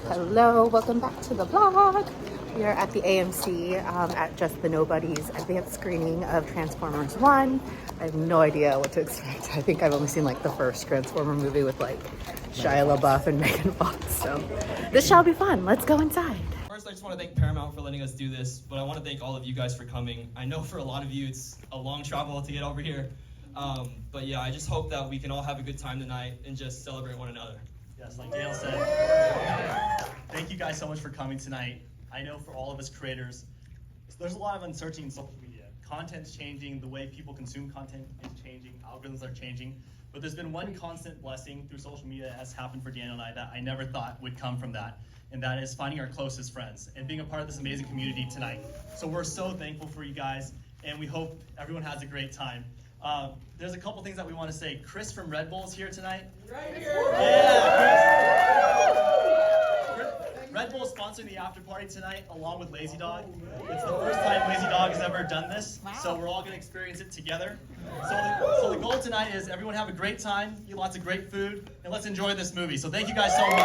Hello, welcome back to the vlog. We are at the AMC at Just the Nobodies advanced screening of Transformers 1. I have no idea what to expect. I think I've only seen like the first Transformer movie with like Shia LaBeouf and Megan Fox. So this shall be fun. Let's go inside. First, I just want to thank Paramount for letting us do this, but I want to thank all of you guys for coming. I know for a lot of you it's a long travel to get over here. But yeah, I just hope that we can all have a good time tonight and just celebrate one another. Yes, like Dale said, thank you guys so much for coming tonight. I know for all of us creators, there's a lot of uncertainty in social media. Content's changing, the way people consume content is changing, algorithms are changing. But there's been one constant blessing through social media that has happened for Daniel and I that I never thought would come from that. And that is finding our closest friends and being a part of this amazing community tonight. So we're so thankful for you guys, and we hope everyone has a great time. There's a couple things that we want to say. Chris from Red Bull is here tonight. Right here. Yeah, Chris. Red Bull is sponsoring the after party tonight along with Lazy Dog. It's the first time Lazy Dog has ever done this, so we're all going to experience it together. So the goal tonight is everyone have a great time, eat lots of great food, and let's enjoy this movie. So thank you guys so much.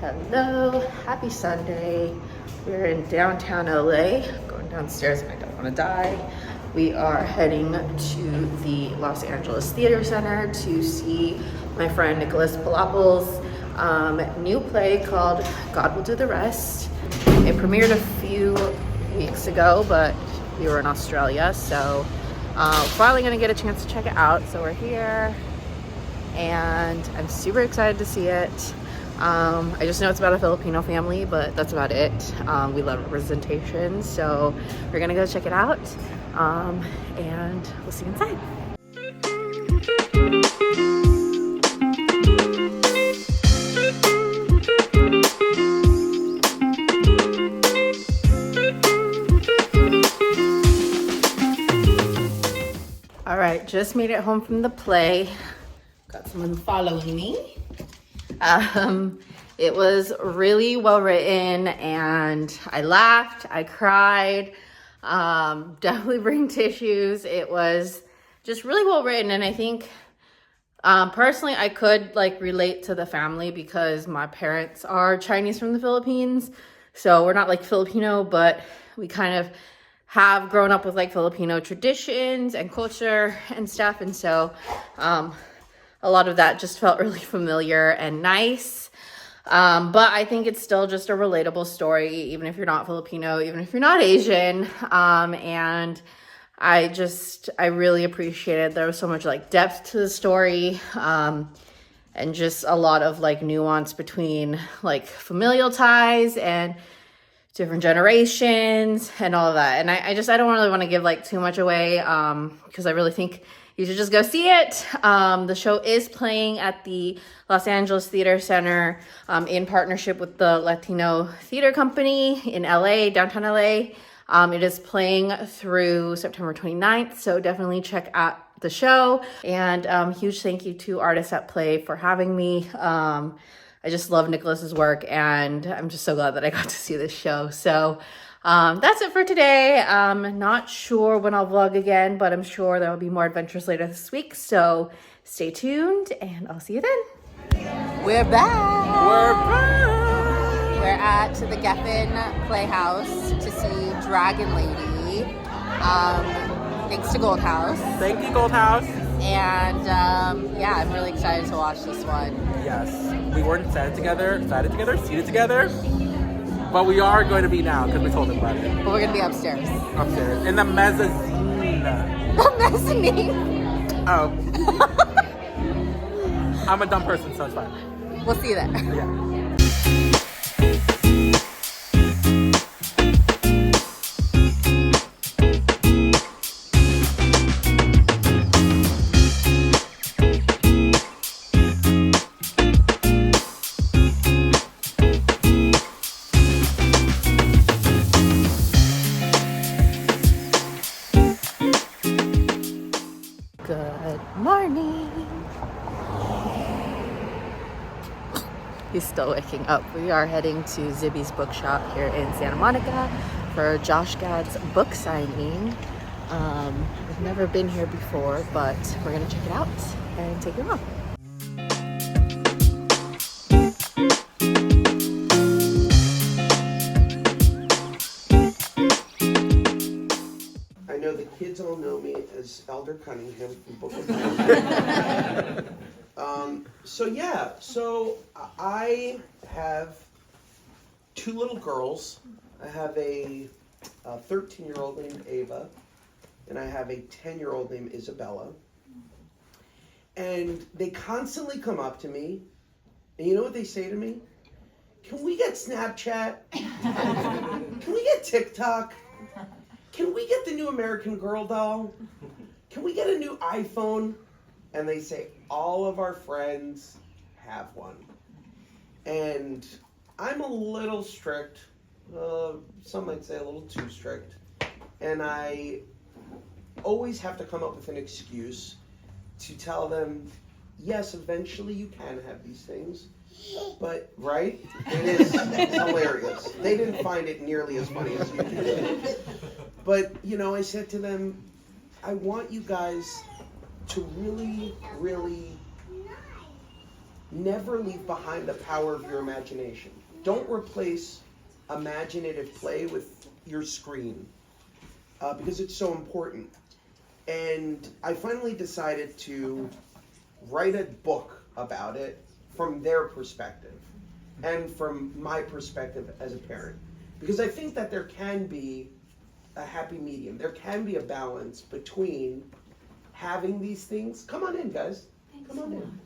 Hello, happy Sunday. We're in downtown LA, going downstairs and I don't want to die. We are heading to the Los Angeles Theater Center to see my friend Nicholas Palapal's new play called God Will Do the Rest. It premiered a few weeks ago, but we were in Australia, so finally gonna get a chance to check it out. So we're here and I'm super excited to see it. I just know it's about a Filipino family, but that's about it. We love representation, so we're gonna go check it out, and we'll see you inside. All right, just made it home from the play. Got someone following me. It was really well written and I laughed, I cried, definitely bring tissues. It was just really well written, and I think personally I could like relate to the family because my parents are Chinese from the Philippines, so we're not like Filipino, but we kind of have grown up with like Filipino traditions and culture and stuff, and so a lot of that just felt really familiar and nice. But I think it's still just a relatable story, even if you're not Filipino, even if you're not Asian. And I really appreciated, there was so much like depth to the story, and just a lot of like nuance between like familial ties and different generations and all of that. And I don't really want to give like too much away, because I really think you should just go see it. The show is playing at the Los Angeles Theater Center in partnership with the Latino Theater Company in LA, downtown LA. It is playing through September 29th, so definitely check out the show. And huge thank you to Artists at Play for having me. I just love Nicholas's work, and I'm just so glad that I got to see this show. So that's it for today. Not sure when I'll vlog again, but I'm sure there will be more adventures later this week. So stay tuned and I'll see you then. We're back. We're at the Geffen Playhouse to see Dragon Lady. Thanks to Gold House. Thank you, Gold House. And yeah, I'm really excited to watch this one. Yes, we weren't seated together, but we are going to be now because we told them about it. But we're going to be upstairs. Upstairs, in the mezzanine. The mezzanine? Oh. I'm a dumb person, so it's fine. We'll see you there. Yeah. still waking up. We are heading to Zibby's bookshop here in Santa Monica for Josh Gad's book signing. We've never been here before, but we're gonna check it out and take it along. I know the kids all know me as Elder Cunningham from Book of Mormon. So I have two little girls. I have a 13-year-old named Ava, and I have a 10-year-old named Isabella. And they constantly come up to me, and you know what they say to me? Can we get Snapchat? Can we get TikTok? Can we get the new American Girl doll? Can we get a new iPhone? And they say, all of our friends have one. And I'm a little strict. Some might say a little too strict. And I always have to come up with an excuse to tell them, yes, eventually you can have these things. But, right? It is hilarious. They didn't find it nearly as funny as you did. But, you know, I said to them, I want you guys to really, really never leave behind the power of your imagination. Don't replace imaginative play with your screen, because it's so important. And I finally decided to write a book about it from their perspective and from my perspective as a parent. Because I think that there can be a happy medium. There can be a balance between having these things. Come on in, guys. Come on in.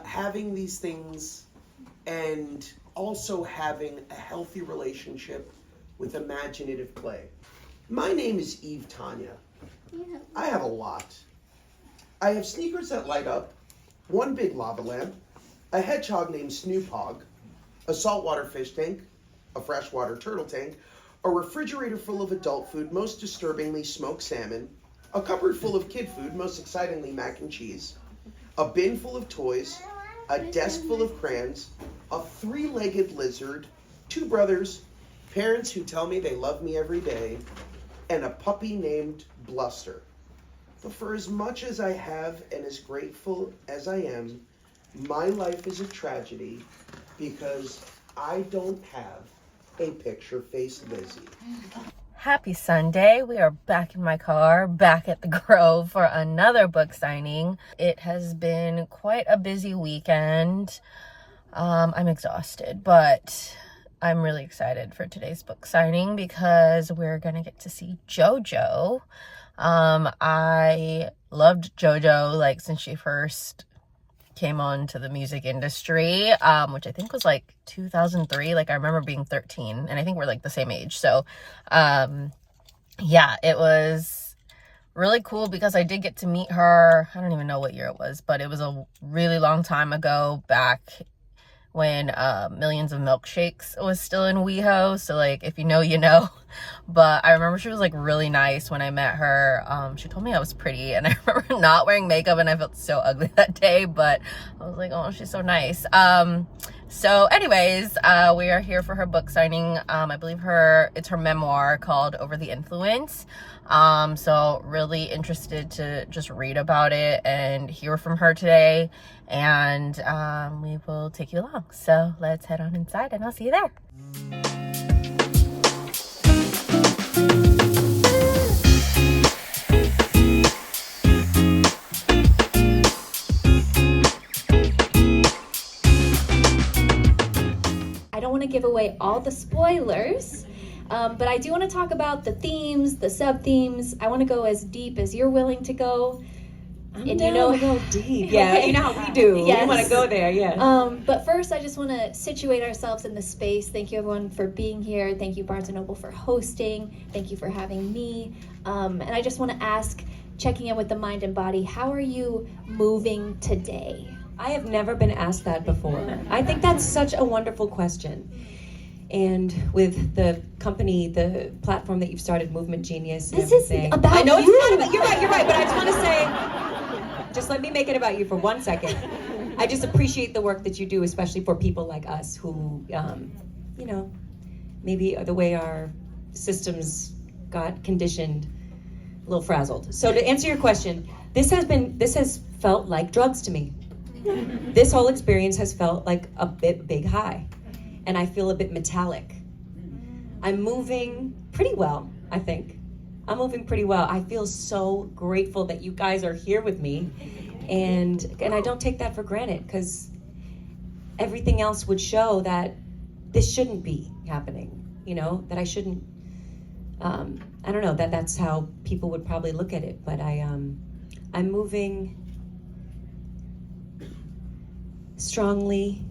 Having these things and also having a healthy relationship with imaginative play. My name is Eve Tanya. I have a lot. I have sneakers that light up, one big lava lamp, a hedgehog named Snoop Hogg, a saltwater fish tank, a freshwater turtle tank, a refrigerator full of adult food, most disturbingly smoked salmon, a cupboard full of kid food, most excitingly mac and cheese, a bin full of toys, a desk full of crayons, a three-legged lizard, two brothers, parents who tell me they love me every day, and a puppy named Bluster. But for as much as I have and as grateful as I am, my life is a tragedy because I don't have a picture-faced Lizzie. Happy Sunday. We are back in my car, back at the Grove for another book signing. It has been quite a busy weekend. I'm exhausted, but I'm really excited for today's book signing because we're gonna get to see Jojo. I loved Jojo like since she first came on to the music industry, which I think was like 2003. Like I remember being 13, and I think we're like the same age. So yeah, it was really cool because I did get to meet her. I don't even know what year it was, but it was a really long time ago, back when Millions of Milkshakes was still in WeHo. So like, if you know, you know. But I remember she was like really nice when I met her. She told me I was pretty, and I remember not wearing makeup, and I felt so ugly that day, but I was like, oh, she's so nice. So anyways, we are here for her book signing. I believe it's her memoir called Over the Influence. So really interested to just read about it and hear from her today. And we will take you along. So let's head on inside and I'll see you there. I don't want to give away all the spoilers, but I do want to talk about the themes, the sub-themes. I want to go as deep as you're willing to go. And you know, go deep. Yeah, you know how we do. Yes. We want to go there, yeah. But first, I just want to situate ourselves in the space. Thank you, everyone, for being here. Thank you, Barnes & Noble, for hosting. Thank you for having me. And I just want to ask, checking in with the mind and body, how are you moving today? I have never been asked that before. I think that's such a wonderful question. And with the company, the platform that you've started, Movement Genius, and This everything. is about I know you. it's not about, you're right, but I just want to say, just let me make it about you for 1 second. I just appreciate the work that you do, especially for people like us who, maybe the way our systems got conditioned, a little frazzled. So to answer your question, this has felt like drugs to me. This whole experience has felt like a big high, and I feel a bit metallic. I'm moving pretty well, I think. I'm moving pretty well. I feel so grateful that you guys are here with me, and I don't take that for granted, because everything else would show that this shouldn't be happening, that I shouldn't, I don't know, that's how people would probably look at it, but I'm moving strongly.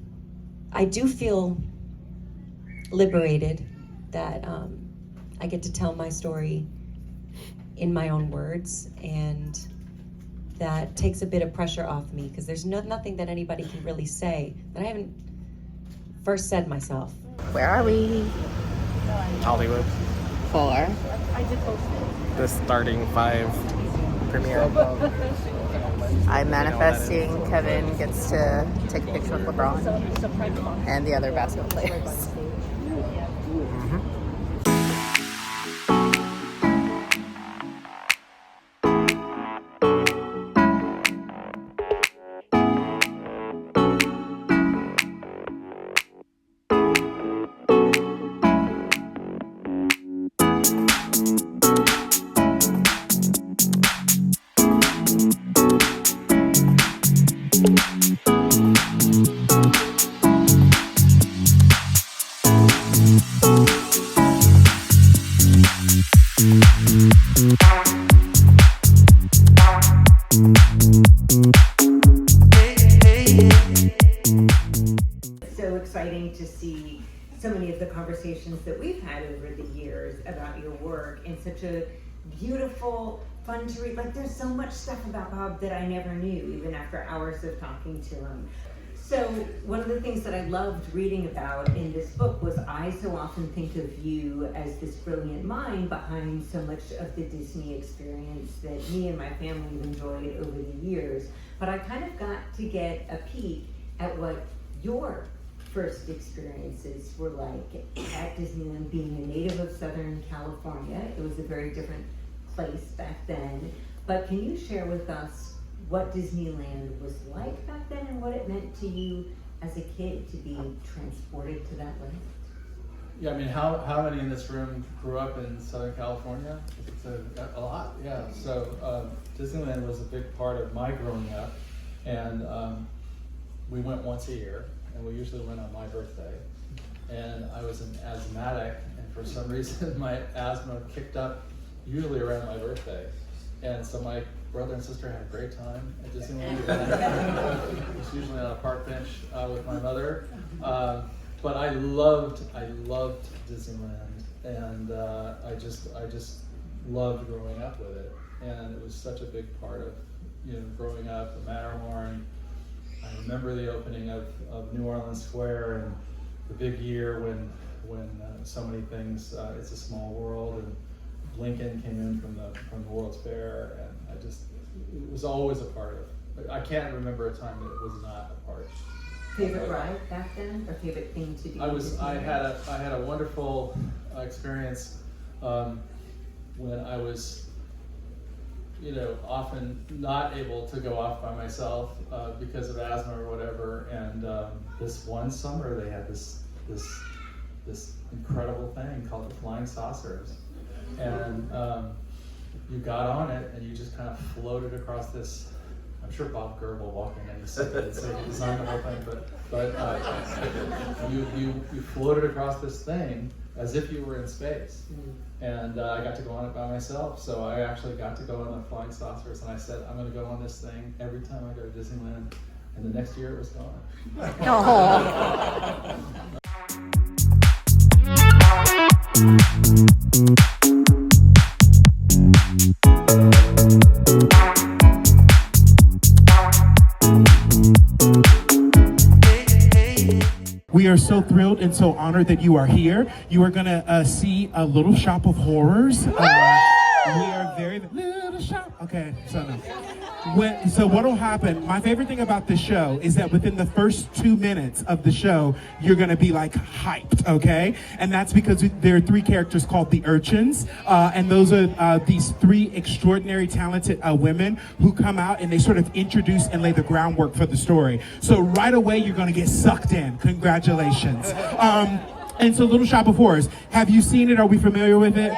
I do feel liberated that I get to tell my story in my own words, and that takes a bit of pressure off me, because there's nothing that anybody can really say that I haven't first said myself. Where are we? Hollywood. For The starting 5 premiere. I'm manifesting Kevin gets to take a picture with LeBron and the other basketball players. So exciting to see so many of the conversations that we've had over the years about your work, and such a beautiful, fun to read. Like, there's so much stuff about Bob that I never knew, even after hours of talking to him. So one of the things that I loved reading about in this book was I so often think of you as this brilliant mind behind so much of the Disney experience that me and my family have enjoyed over the years. But I kind of got to get a peek at what your first experiences were like at Disneyland, being a native of Southern California. It was a very different place back then. But can you share with us what Disneyland was like back then, and what it meant to you as a kid to be transported to that land? Yeah, I mean, how many in this room grew up in Southern California? It's a lot, yeah. So Disneyland was a big part of my growing up, and we went once a year, and we usually went on my birthday. And I was an asthmatic, and for some reason my asthma kicked up usually around my birthday. And so my brother and sister had a great time at Disneyland. I was usually on a park bench with my mother. But I loved Disneyland, and I just loved growing up with it. And it was such a big part of growing up. The Matterhorn. I remember the opening of New Orleans Square, and the big year when so many things. It's a Small World, and Lincoln came in from the World's Fair, and it was always a part of. I can't remember a time that it was not a part. Favorite ride back then, or favorite thing to do? I had a wonderful experience when I was, often not able to go off by myself because of asthma or whatever. And this one summer they had this incredible thing called the Flying Saucers, and you got on it and you just kind of floated across this. I'm sure Bob Gerber walked in and he said he designed the whole thing, but you floated across this thing as if you were in space. And I got to go on it by myself, so I actually got to go on the Flying Saucers, and I said, I'm going to go on this thing every time I go to Disneyland, and the next year it was gone. We are so thrilled and so honored that you are here. You are gonna see a Little Shop of Horrors. We are very little shop. Okay, so no. So what'll happen, my favorite thing about this show is that within the first 2 minutes of the show, you're gonna be like hyped, okay? And that's because there are 3 characters called the Urchins, and those are these 3 extraordinary talented women who come out and they sort of introduce and lay the groundwork for the story. So right away, you're gonna get sucked in. Congratulations. And so Little Shop of Horrors, have you seen it? Are we familiar with it?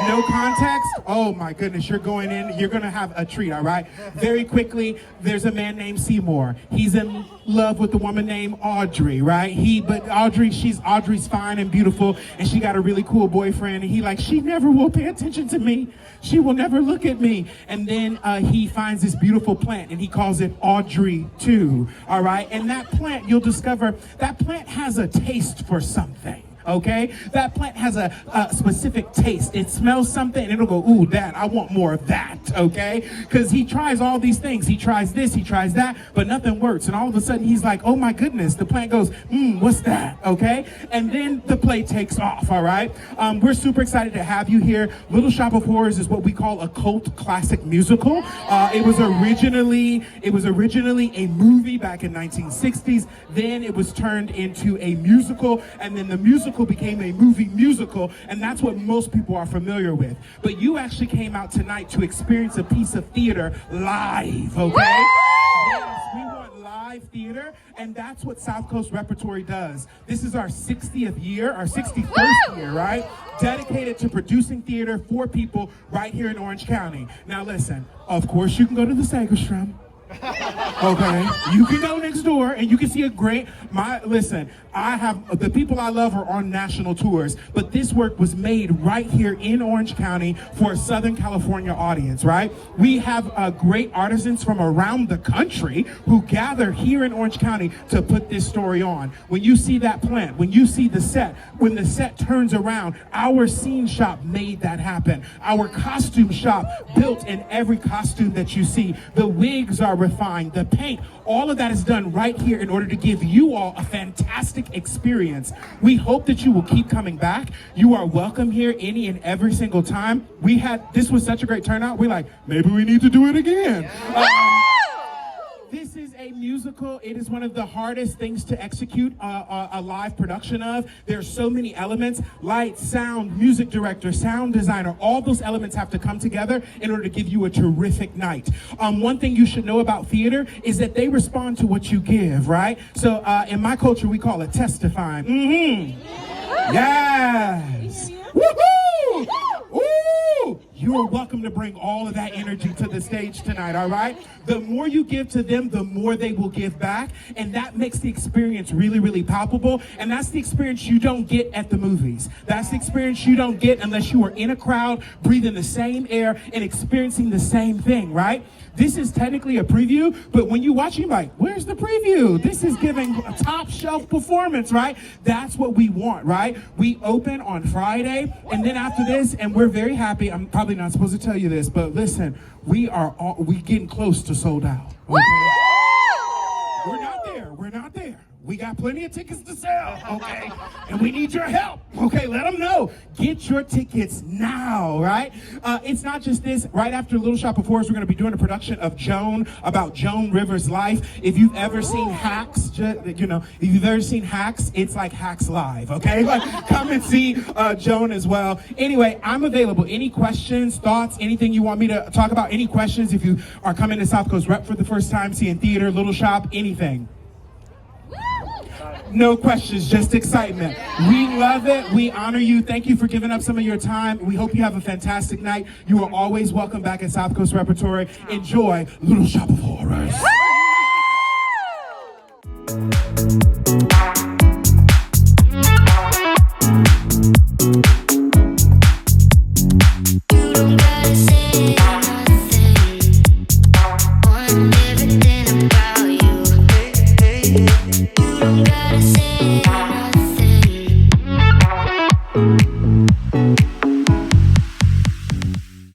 No context? Oh my goodness, you're going in, you're gonna have a treat, all right? Very quickly, there's a man named Seymour. He's in love with a woman named Audrey, right? But Audrey's fine and beautiful, and she got a really cool boyfriend, and she never will pay attention to me. She will never look at me. And then he finds this beautiful plant, and he calls it Audrey 2, all right? And that plant, you'll discover, that plant has a taste for something. Okay, that plant has a specific taste. It smells something and it'll go, ooh, that, I want more of that, okay? Because he tries all these things. He tries this, he tries that, but nothing works. And all of a sudden he's like, oh my goodness, the plant goes, what's that, okay? And then the play takes off, all right? We're super excited to have you here. Little Shop of Horrors is what we call a cult classic musical. It was originally a movie back in 1960s. Then it was turned into a musical, and then the musical became a movie musical, and that's what most people are familiar with. But you actually came out tonight to experience a piece of theater live, okay? Yes, we want live theater, and that's what South Coast Repertory does. This is our 60th year, our 61st year, right? Dedicated to producing theater for people right here in Orange County. Now listen, of course you can go to the Sagerstrom. Okay, you can go next door and you can see listen, the people I love are on national tours, but this work was made right here in Orange County for a Southern California audience, right? We have great artisans from around the country who gather here in Orange County to put this story on. When you see that plant, when you see the set, when the set turns around, our scene shop made that happen. Our costume shop built in every costume that you see. The wigs are refined, the paint, all of that is done right here in order to give you all a fantastic experience. We hope that you will keep coming back. You are welcome here any and every single time. This was such a great turnout. We're like, maybe we need to do it again. This is a musical. It is one of the hardest things to execute a live production of. There's so many elements: light, sound, music director, sound designer. All those elements have to come together in order to give you a terrific night. One thing you should know about theater is that they respond to what you give, right? So in my culture, we call it testifying. Yes. Woohoo! Ooh! You are welcome to bring all of that energy to the stage tonight, all right? The more you give to them, the more they will give back, and that makes the experience really, really palpable, and that's the experience you don't get at the movies. That's the experience you don't get unless you are in a crowd, breathing the same air, and experiencing the same thing, right? This is technically a preview, but when you watch it, you're like, where's the preview? This is giving a top shelf performance, right? That's what we want, right? We open on Friday, and then after this, and we're very happy, I'm probably not supposed to tell you this, but listen, we getting close to sold out. Okay? We're not there. We got plenty of tickets to sell, okay? And we need your help, okay? Let them know. Get your tickets now, right? It's not just this. Right after Little Shop of Horrors, we're going to be doing a production of Joan, about Joan Rivers' life. If you've ever seen Hacks, it's like Hacks Live, okay? Like, come and see Joan as well. Anyway, I'm available. Any questions, thoughts, anything you want me to talk about? Any questions if you are coming to South Coast Rep for the first time, seeing theater, Little Shop, anything? No questions, just excitement. We love it. We honor you. Thank you for giving up some of your time. We hope you have a fantastic night. You are always welcome back at South Coast Repertory. Enjoy Little Shop of Horrors.